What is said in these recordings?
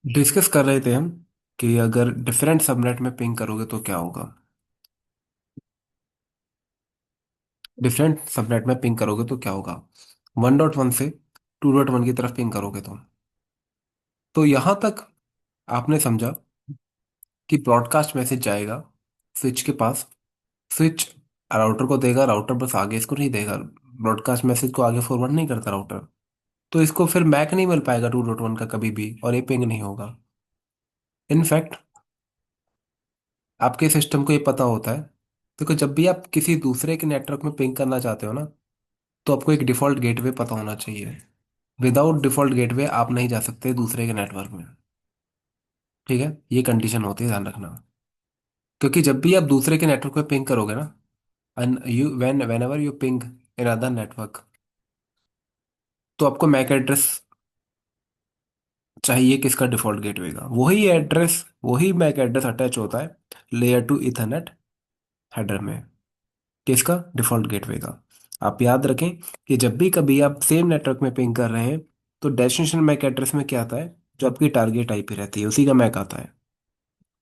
Discuss कर रहे थे हम कि अगर डिफरेंट सबनेट में पिंग करोगे तो क्या होगा। डिफरेंट सबनेट में पिंग करोगे तो क्या होगा। 1.1 से 2.1 की तरफ पिंग करोगे तो यहां तक आपने समझा कि ब्रॉडकास्ट मैसेज जाएगा स्विच के पास। स्विच राउटर को देगा, राउटर बस आगे इसको नहीं देगा, ब्रॉडकास्ट मैसेज को आगे फॉरवर्ड नहीं करता राउटर। तो इसको फिर मैक नहीं मिल पाएगा 2.1 का कभी भी, और ये पिंग नहीं होगा। इनफैक्ट आपके सिस्टम को ये पता होता है। देखो, जब भी आप किसी दूसरे के नेटवर्क में पिंग करना चाहते हो ना, तो आपको एक डिफॉल्ट गेटवे पता होना चाहिए। विदाउट डिफॉल्ट गेटवे आप नहीं जा सकते दूसरे के नेटवर्क में। ठीक है, ये कंडीशन होती है, ध्यान रखना। क्योंकि जब भी आप दूसरे के नेटवर्क में पिंग करोगे ना, and you when ever you ping in other network, तो आपको मैक एड्रेस चाहिए किसका, डिफॉल्ट गेटवे का। वही एड्रेस, वही मैक एड्रेस अटैच होता है लेयर टू इथरनेट हेडर में। किसका, डिफॉल्ट गेटवे का। आप याद रखें कि जब भी कभी आप सेम नेटवर्क में पिंग कर रहे हैं, तो डेस्टिनेशन मैक एड्रेस में क्या आता है, जो आपकी टारगेट आईपी रहती है उसी का मैक आता है।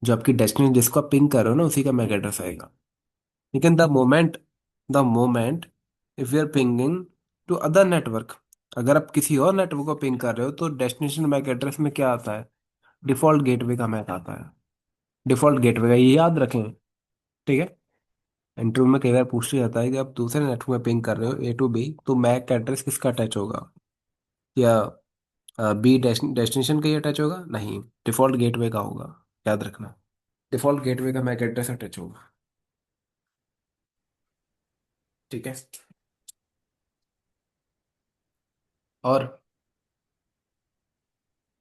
जो आपकी डेस्टिनेशन जिसको आप पिंग कर रहे हो ना, उसी का मैक एड्रेस आएगा। लेकिन the moment if you are pinging to other network, अगर आप किसी और नेटवर्क को पिंग कर रहे हो, तो डेस्टिनेशन मैक एड्रेस में क्या आता है, डिफॉल्ट गेटवे का मैक आता है। डिफॉल्ट गेटवे का, ये याद रखें। ठीक है। इंटरव्यू में कई बार पूछ लिया जाता है कि आप दूसरे नेटवर्क में पिंग कर रहे हो A to B, तो मैक एड्रेस किसका अटैच होगा, या बी डेस्टिनेशन का ही अटैच होगा, नहीं, डिफॉल्ट गेटवे का होगा। याद रखना, डिफॉल्ट गेटवे का मैक एड्रेस अटैच होगा। ठीक है। और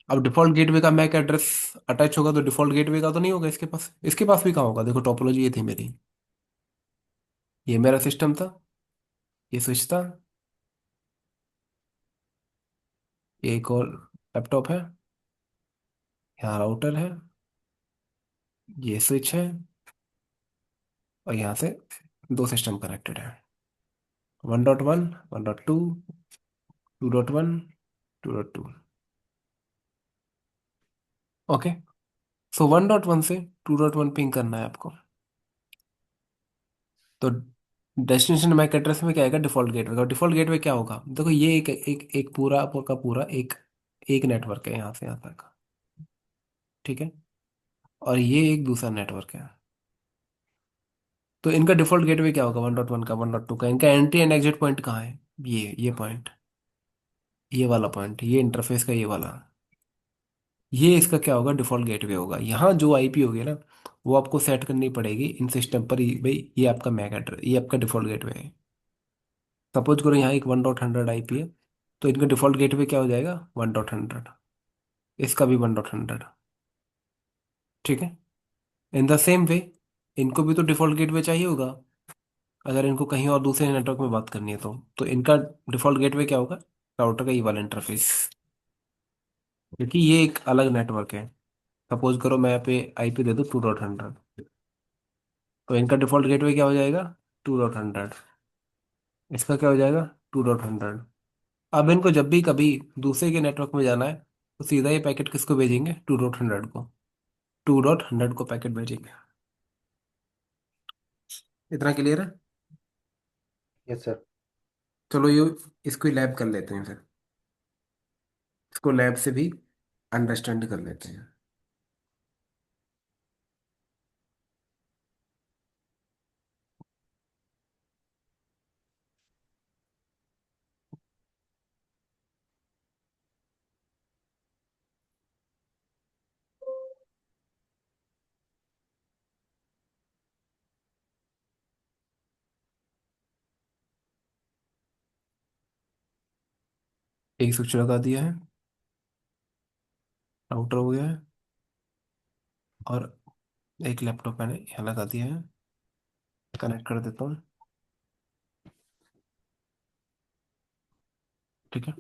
अब डिफॉल्ट गेटवे का मैक एड्रेस अटैच होगा, तो डिफॉल्ट गेटवे का तो नहीं होगा इसके पास। इसके पास भी कहाँ होगा, देखो टोपोलॉजी ये थी मेरी। ये मेरा सिस्टम था, ये स्विच था, ये एक और लैपटॉप है, यहाँ राउटर है, ये स्विच है, और यहाँ से दो सिस्टम कनेक्टेड है। 1.1, 1.2, 2.1, 2.2। ओके। सो 1.1 से 2.1 पिंग करना है आपको। तो डेस्टिनेशन मैक एड्रेस में क्या आएगा, डिफॉल्ट गेटवे का। डिफॉल्ट गेटवे क्या होगा, देखो ये एक एक एक पूरा का पूरा एक एक नेटवर्क है यहाँ से यहाँ तक। ठीक है। और ये एक दूसरा नेटवर्क है। तो इनका डिफॉल्ट गेटवे क्या होगा, 1.1 का, 1.2 का। इनका एंट्री एंड एग्जिट पॉइंट कहाँ है, ये पॉइंट, ये वाला पॉइंट, ये इंटरफेस का ये वाला। ये इसका क्या होगा, डिफॉल्ट गेटवे होगा। यहाँ जो आईपी होगी ना, वो आपको सेट करनी पड़ेगी इन सिस्टम पर। भाई ये आपका मैक एड्रेस, ये आपका डिफॉल्ट गेटवे है। सपोज करो यहाँ एक 1.100 आईपी है, तो इनका डिफॉल्ट गेटवे क्या हो जाएगा, 1.100। इसका भी 1.100। ठीक है। इन द सेम वे, इनको भी तो डिफॉल्ट गेटवे चाहिए होगा, अगर इनको कहीं और दूसरे नेटवर्क में बात करनी है तो इनका डिफॉल्ट गेटवे क्या होगा, राउटर का ये वाला इंटरफेस। क्योंकि ये एक अलग नेटवर्क है। सपोज करो मैं यहाँ पे आईपी दे दूँ 2.100, तो इनका डिफॉल्ट गेटवे क्या हो जाएगा, 2.100। इसका क्या हो जाएगा, 2.100। अब इनको जब भी कभी दूसरे के नेटवर्क में जाना है, तो सीधा ये पैकेट किसको भेजेंगे, 2.100 को। 2.100 को पैकेट भेजेंगे। इतना क्लियर है। Yes sir. चलो ये, इसको लैब कर लेते हैं फिर। इसको लैब से भी अंडरस्टैंड कर लेते हैं। एक स्विच लगा दिया है, राउटर हो गया है, और एक लैपटॉप मैंने यहाँ लगा दिया है। कनेक्ट कर देता हूँ। ठीक है।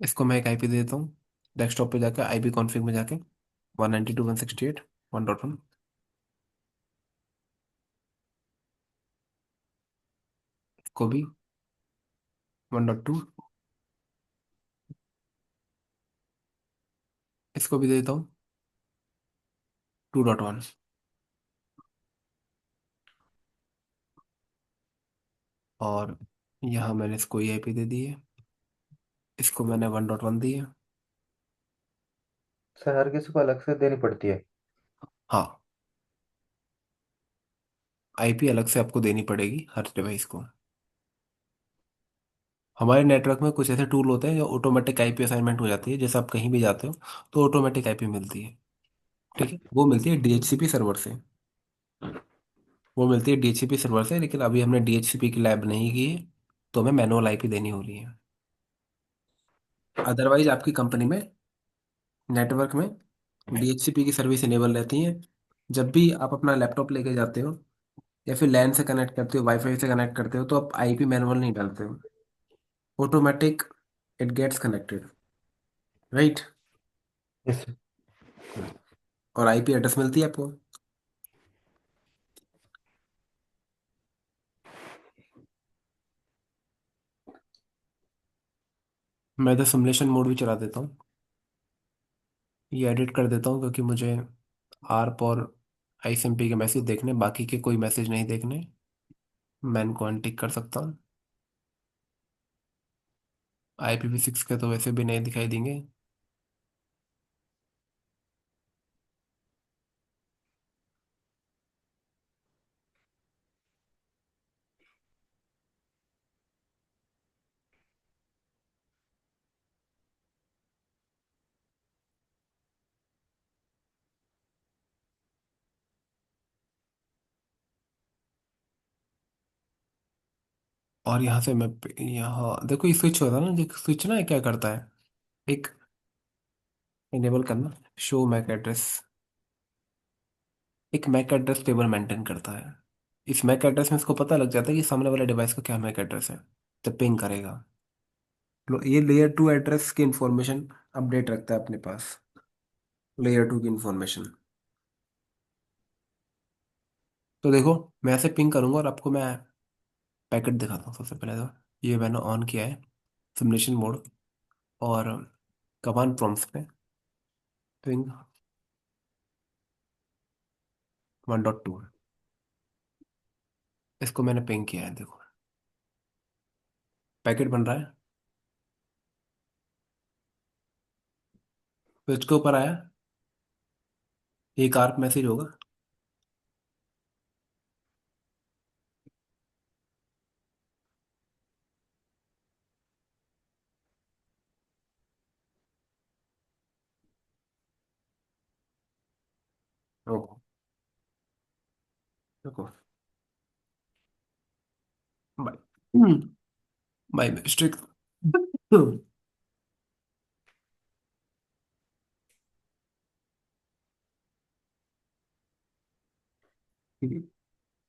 इसको मैं एक आईपी दे देता हूँ। डेस्कटॉप पे जाकर आईपी कॉन्फ़िग में जाके 192.168.1.1। को भी 1.2, इसको भी दे देता हूँ 2.1। और यहाँ मैंने इसको ये आईपी दे दी है, इसको मैंने 1.1 दी है। सर हर किसी को अलग से देनी पड़ती है? हाँ, आईपी अलग से आपको देनी पड़ेगी हर डिवाइस को। हमारे नेटवर्क में कुछ ऐसे टूल होते हैं जो ऑटोमेटिक आईपी असाइनमेंट हो जाती है, जैसे आप कहीं भी जाते हो तो ऑटोमेटिक आईपी मिलती है। ठीक है, वो मिलती है डीएचसीपी सर्वर से। वो मिलती है डीएचसीपी सर्वर से, लेकिन अभी हमने डीएचसीपी की लैब नहीं की है, तो हमें मैनुअल आईपी देनी हो रही है। अदरवाइज आपकी कंपनी में नेटवर्क में डीएचसीपी की सर्विस इनेबल रहती है। जब भी आप अपना लैपटॉप लेके जाते हो या फिर लैन से कनेक्ट करते हो, वाईफाई से कनेक्ट करते हो, तो आप आईपी मैनुअल नहीं डालते हो, automatic it gets connected, right. Yes. और आईपी एड्रेस मिलती है आपको। मैं तो सिमुलेशन मोड भी चला देता हूँ, ये एडिट कर देता हूँ क्योंकि मुझे आरप और आईएसएमपी के मैसेज देखने, बाकी के कोई मैसेज नहीं देखने। मैं इनको अनटिक कर सकता हूँ। IPv6 के तो वैसे भी नहीं दिखाई देंगे। और यहाँ से मैं यहाँ देखो, ये स्विच होता है ना, जो स्विच ना क्या करता है, एक इनेबल करना, शो मैक एड्रेस, एक मैक एड्रेस टेबल मेंटेन करता है। इस मैक एड्रेस में इसको पता लग जाता है कि सामने वाले डिवाइस का क्या मैक एड्रेस है, तो पिंग करेगा। ये लेयर 2 एड्रेस की इंफॉर्मेशन अपडेट रखता है अपने पास, लेयर 2 की इंफॉर्मेशन। तो देखो, मैं ऐसे पिंग करूंगा और आपको मैं पैकेट दिखाता हूँ। सबसे पहले तो ये मैंने ऑन किया है सिमुलेशन मोड, और कमांड प्रॉम्प्ट पे पिंग 1.2, इसको मैंने पिंग किया है, देखो पैकेट बन रहा है। तो इसके ऊपर आया, एक आर्क मैसेज होगा। ओहो, देखो, बाय बाय मिस्टेक।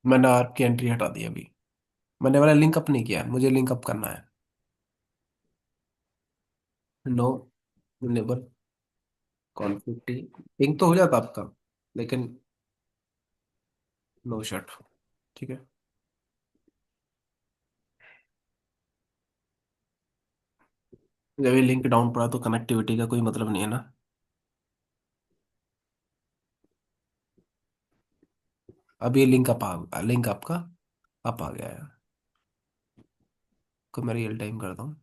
मैंने आर्क की एंट्री हटा दी अभी। मैंने वाला लिंक अप नहीं किया, मुझे लिंक अप करना है। नो नेबर कॉन्फ्लिक्ट, पिंग तो हो जाता आपका, लेकिन नो शट। ठीक है, जब ये लिंक डाउन पड़ा तो कनेक्टिविटी का कोई मतलब नहीं है ना। अब ये लिंक आपका अप आ गया है। को मैं रियल टाइम करता हूँ,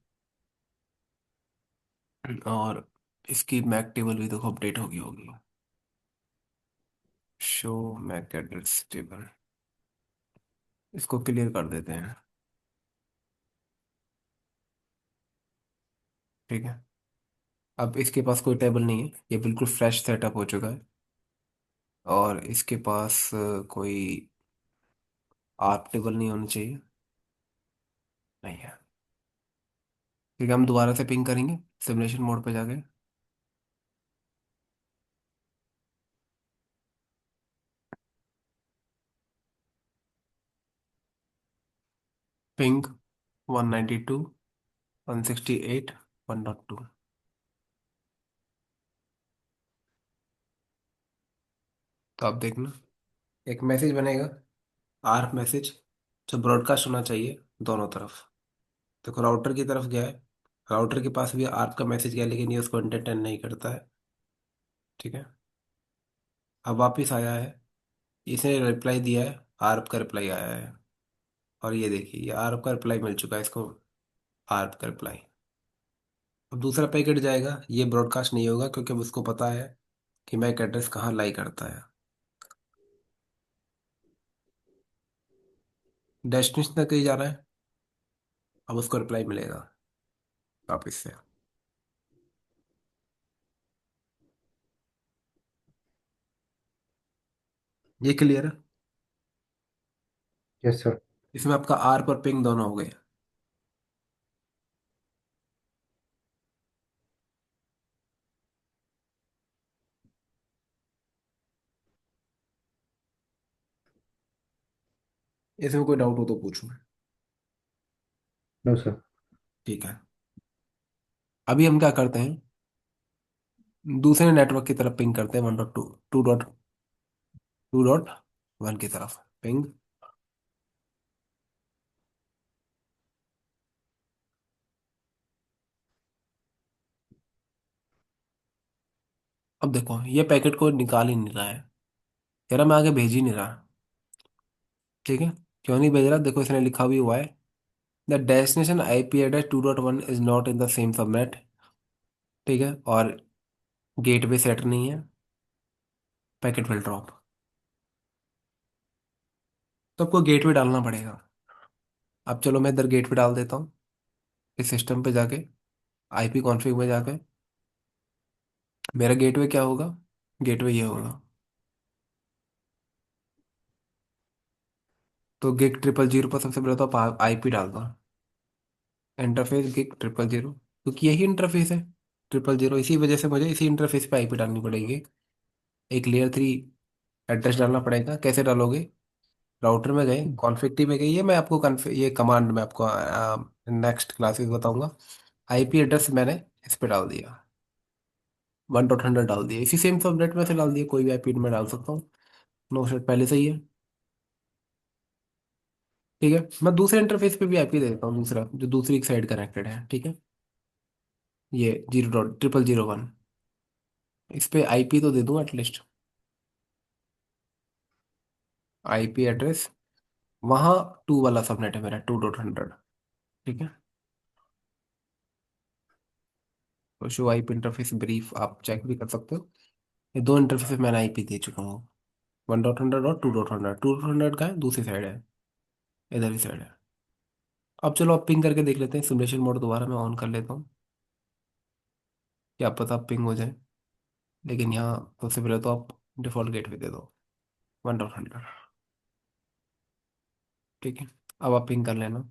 और इसकी मैक टेबल भी देखो अपडेट होगी होगी। शो मैक एड्रेस टेबल, इसको क्लियर कर देते हैं। ठीक है, अब इसके पास कोई टेबल नहीं है, ये बिल्कुल फ्रेश सेटअप हो चुका है। और इसके पास कोई आर्क टेबल नहीं होनी चाहिए, नहीं है। ठीक है, हम दोबारा से पिंग करेंगे सिमुलेशन मोड पे जाके। पिंग 192.168.1.2। तो आप देखना, एक मैसेज बनेगा, आर्क मैसेज, जो ब्रॉडकास्ट होना चाहिए दोनों तरफ। देखो राउटर की तरफ गया है, राउटर के पास भी आर्प का मैसेज गया, लेकिन ये उसको एंटरटेन नहीं करता है। ठीक है। अब वापिस आया है, इसने रिप्लाई दिया है, आर्प का रिप्लाई आया है। और ये देखिए, ये आर्प का रिप्लाई मिल चुका है इसको, आर्प का रिप्लाई। अब दूसरा पैकेट जाएगा, ये ब्रॉडकास्ट नहीं होगा क्योंकि अब उसको पता है कि मैक एड्रेस कहाँ लाई करता है। डेस्टिनेशन तक ही जा रहा है, अब उसको रिप्लाई मिलेगा वापिस से। ये क्लियर है। Yes sir. इसमें आपका आर्प और पिंग दोनों हो गए। इसमें कोई डाउट हो तो पूछूं। No sir. ठीक है। अभी हम क्या करते हैं, दूसरे नेटवर्क की तरफ पिंग करते हैं, 1.2, 2.1 की तरफ पिंग। अब देखो ये पैकेट को निकाल ही नहीं रहा है, कह रहा मैं आगे भेज ही नहीं रहा। ठीक है। क्यों नहीं भेज रहा, देखो इसने लिखा भी हुआ है, the destination IP address 2.1 is not in the same subnet. ठीक है। और गेटवे सेट नहीं है, पैकेट विल ड्रॉप। तो आपको गेटवे डालना पड़ेगा। अब चलो मैं इधर गेटवे डाल देता हूँ, इस सिस्टम पे जाके, आईपी कॉन्फ़िग में जाके। मेरा गेटवे क्या होगा, गेटवे ये होगा। तो गिग 000 पर सबसे पहले तो आप आईपी डाल दो, इंटरफेस गिग 000, क्योंकि यही इंटरफेस है 000, इसी वजह से मुझे इसी इंटरफेस पे आईपी डालनी पड़ेगी। एक लेयर 3 एड्रेस डालना पड़ेगा। कैसे डालोगे, राउटर में गए, कॉन्फ़िग टी में गए, ये मैं आपको ये कमांड मैं आपको नेक्स्ट क्लासेस बताऊंगा। आईपी एड्रेस मैंने इस पे डाल दिया, 1.100 डाल दिया, इसी सेम सबनेट में से डाल दिया, कोई भी आईपी में डाल सकता हूँ। नो सेट पहले से ही है। ठीक है। मैं दूसरे इंटरफेस पे भी आईपी दे देता हूँ, दूसरा जो दूसरी साइड कनेक्टेड है। ठीक है। ये 0.0001, इस पे आईपी तो दे दूँ एटलीस्ट, आईपी एड्रेस। वहाँ 2 वाला सबनेट है मेरा, 2.100। ठीक है। तो शो आईपी इंटरफेस ब्रीफ आप चेक भी कर सकते हो। ये दो इंटरफेस मैंने आईपी दे चुका हूँ, 1.100 और 2.100। 2.100 का है, दूसरी साइड है, इधर ही साइड है। अब चलो आप पिंग करके देख लेते हैं, सिमुलेशन मोड दोबारा मैं ऑन कर लेता हूँ, क्या पता पिंग हो जाए। लेकिन यहाँ सबसे पहले तो आप डिफॉल्ट गेटवे दे दो, 1.100। ठीक है। अब आप पिंग कर लेना।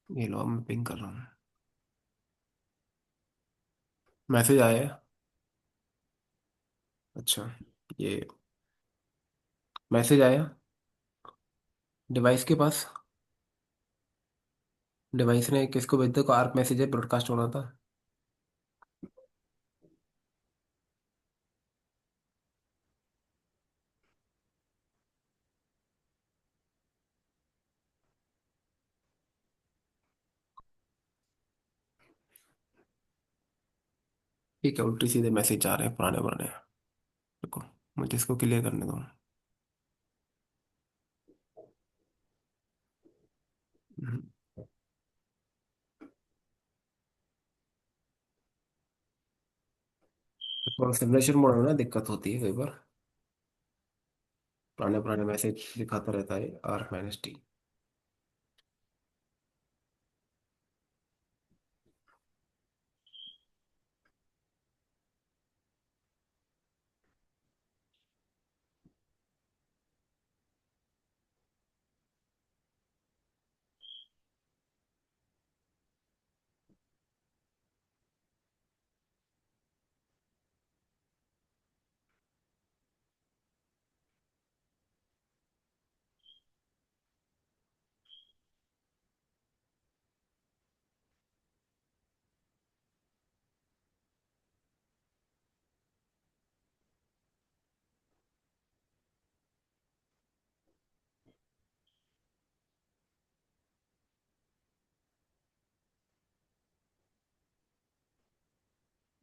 ये लो, अब मैं पिंग कर रहा हूँ, मैसेज आया है। अच्छा, ये मैसेज आया डिवाइस के पास, डिवाइस ने किसको भेज दिया, को आर्क मैसेज है, ब्रॉडकास्ट होना था। ठीक है, उल्टी सीधे मैसेज आ रहे हैं पुराने पुराने। देखो, मुझे इसको क्लियर करने दो। हम्म। तो सिमुलेशन मोड में ना दिक्कत होती है कई बार, पुराने पुराने मैसेज दिखाता रहता है arc minus T.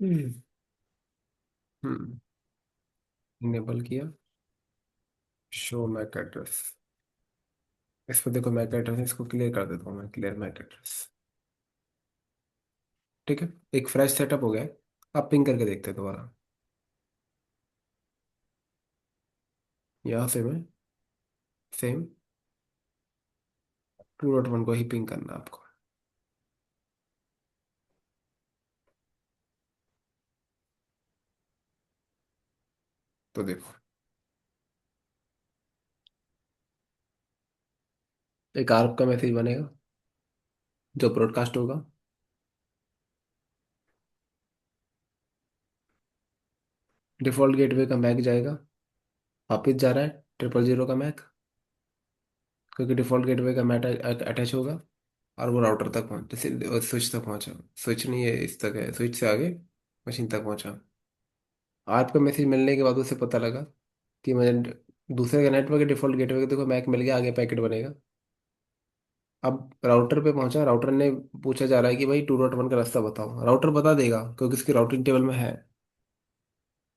Hmm. Hmm. Enable किया। Show MAC address. इस पर देखो मैक एड्रेस, इसको क्लियर कर देता हूँ मैं, क्लियर मैक एड्रेस। ठीक है। एक फ्रेश सेटअप हो गया है। आप पिंग करके देखते हैं दोबारा। यहाँ से मैं सेम 2.1 को ही पिंग करना है आपको। तो देखो, एक आर्प का मैसेज बनेगा जो ब्रॉडकास्ट होगा। डिफॉल्ट गेटवे का मैक जाएगा, वापिस जा रहा है 000 का मैक, क्योंकि डिफॉल्ट गेटवे का मैक अटैच होगा। और वो राउटर तक पहुंच, जैसे स्विच तक पहुंचा। स्विच नहीं है, इस तक है, स्विच से आगे मशीन तक पहुंचा। आपका मैसेज मिलने के बाद उसे पता लगा कि मुझे दूसरे का नेटवर्क डिफॉल्ट गेटवे का देखो मैक मिल गया, आगे पैकेट बनेगा। अब राउटर पे पहुंचा, राउटर ने पूछा जा रहा है कि भाई 2.1 का रास्ता बताओ। राउटर बता देगा क्योंकि उसकी राउटिंग टेबल में है।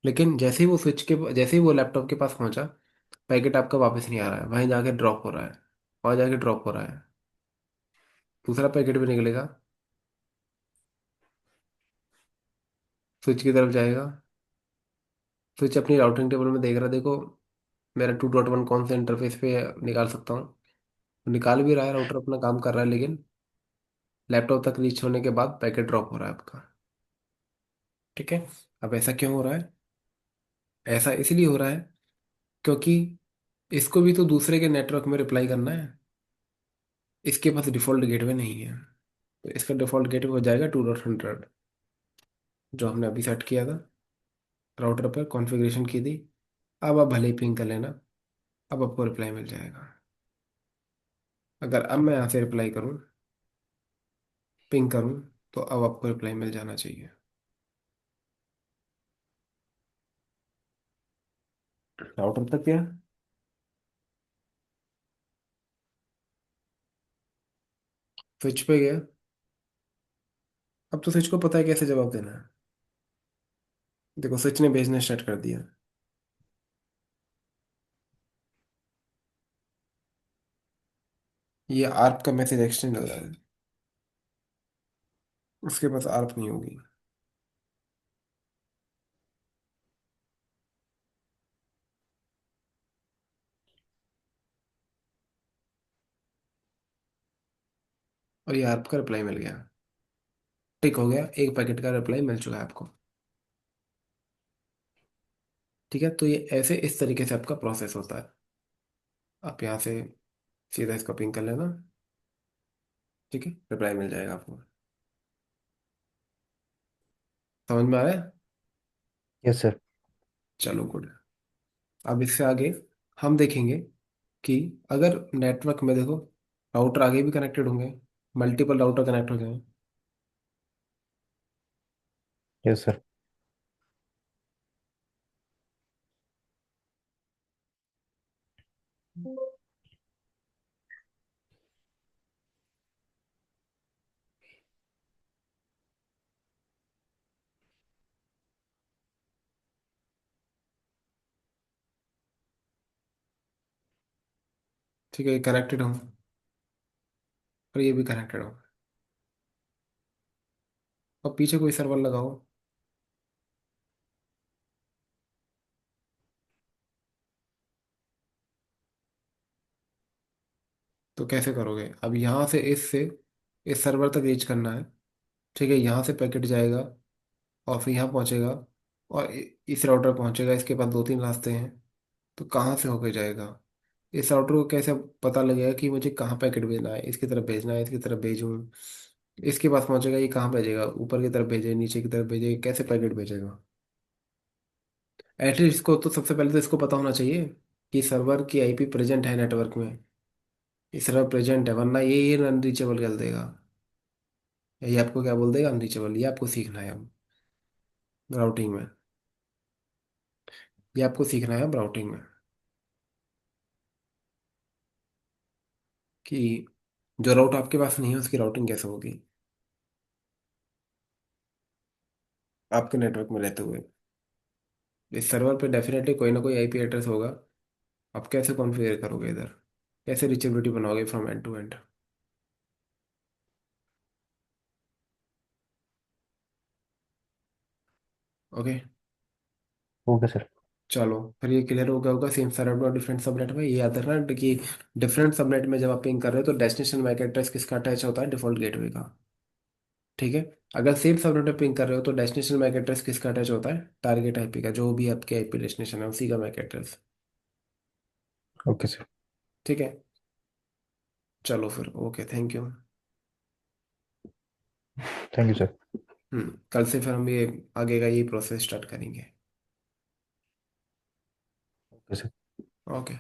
लेकिन जैसे ही वो लैपटॉप के पास पहुंचा, पैकेट आपका वापस नहीं आ रहा है, वहीं जाके ड्रॉप हो रहा है। वहां जाके ड्रॉप हो रहा है। दूसरा पैकेट भी निकलेगा, स्विच की तरफ जाएगा। स्विच अपनी राउटिंग टेबल में देख रहा है, देखो मेरा 2.1 कौन से इंटरफेस पे निकाल सकता हूँ। निकाल भी रहा है, राउटर अपना काम कर रहा है, लेकिन लैपटॉप तक रीच होने के बाद पैकेट ड्रॉप हो रहा है आपका। ठीक है। अब ऐसा क्यों हो रहा है? ऐसा इसलिए हो रहा है क्योंकि इसको भी तो दूसरे के नेटवर्क में रिप्लाई करना है। इसके पास डिफॉल्ट गेटवे नहीं है, तो इसका डिफॉल्ट गेटवे हो जाएगा 2.100, जो हमने अभी सेट किया था। राउटर पर कॉन्फ़िगरेशन की थी। अब आप भले ही पिंग कर लेना, अब आपको रिप्लाई मिल जाएगा। अगर अब मैं यहाँ से रिप्लाई करूँ, पिंग करूँ, तो अब आपको रिप्लाई मिल जाना चाहिए। राउटर तक गया, स्विच पे गया। अब तो स्विच को पता है कैसे जवाब देना है। देखो स्विच ने भेजना स्टार्ट कर दिया। ये आर्प का मैसेज एक्सटेंड हो रहा है, उसके पास आर्प नहीं होगी। और ये आर्प का रिप्लाई मिल गया। टिक हो गया, एक पैकेट का रिप्लाई मिल चुका है आपको। ठीक है, तो ये ऐसे इस तरीके से आपका प्रोसेस होता है। आप यहाँ से सीधा इसको पिंग कर लेना। ठीक है, रिप्लाई मिल जाएगा आपको। समझ में आ रहा है? Yes sir. चलो गुड। अब इससे आगे हम देखेंगे कि अगर नेटवर्क में देखो राउटर आगे भी कनेक्टेड होंगे, मल्टीपल राउटर कनेक्ट हो जाएं। Yes sir. ठीक है, कनेक्टेड हो और ये भी कनेक्टेड हो, और पीछे कोई सर्वर लगाओ। तो कैसे करोगे? अब यहाँ से इस सर्वर तक रीच करना है। ठीक है, यहाँ से पैकेट जाएगा और फिर यहाँ पहुँचेगा, और इस राउटर पहुँचेगा। इसके पास दो तीन रास्ते हैं, तो कहाँ से होके जाएगा? इस राउटर को कैसे पता लगेगा कि मुझे कहाँ पैकेट भेजना है? इसकी तरफ भेजना है, इसकी तरफ भेजूँ। इसके पास पहुँचेगा, ये कहाँ भेजेगा? ऊपर की तरफ भेजे, नीचे की तरफ भेजे, कैसे पैकेट भेजेगा? एटलीस्ट इसको तो सबसे पहले तो इसको पता होना चाहिए कि सर्वर की आईपी प्रेजेंट है नेटवर्क में। ये सर्वर प्रेजेंट है, वरना ये अनरीचेबल कर देगा। ये आपको क्या बोल देगा? अनरीचेबल। ये आपको सीखना है अब राउटिंग में। ये आपको सीखना है अब राउटिंग में, कि जो राउट आपके पास नहीं है उसकी राउटिंग कैसे होगी। आपके नेटवर्क में रहते हुए। इस सर्वर पे डेफिनेटली कोई ना कोई आईपी एड्रेस होगा। आप कैसे कॉन्फ़िगर करोगे इधर, कैसे रीचेबिलिटी बनाओगे from end to end. Okay. Okay sir. चलो फिर ये क्लियर हो गया होगा सेम सर्वर और डिफरेंट सबनेट में। ये याद रखना कि डिफरेंट सबनेट में जब आप पिंग कर रहे हो तो डेस्टिनेशन मैक एड्रेस किसका अटैच होता है, डिफॉल्ट गेटवे का। ठीक है। अगर सेम सबनेट में पिंग कर रहे हो तो डेस्टिनेशन मैक एड्रेस किसका अटैच होता है, टारगेट आईपी का, जो भी आपके आईपी डेस्टिनेशन है उसी का मैक एड्रेस। Okay sir. ठीक है। चलो फिर okay, thank you. Thank you sir. कल से फिर हम ये आगे का ये प्रोसेस स्टार्ट करेंगे। Okay sir. ओके।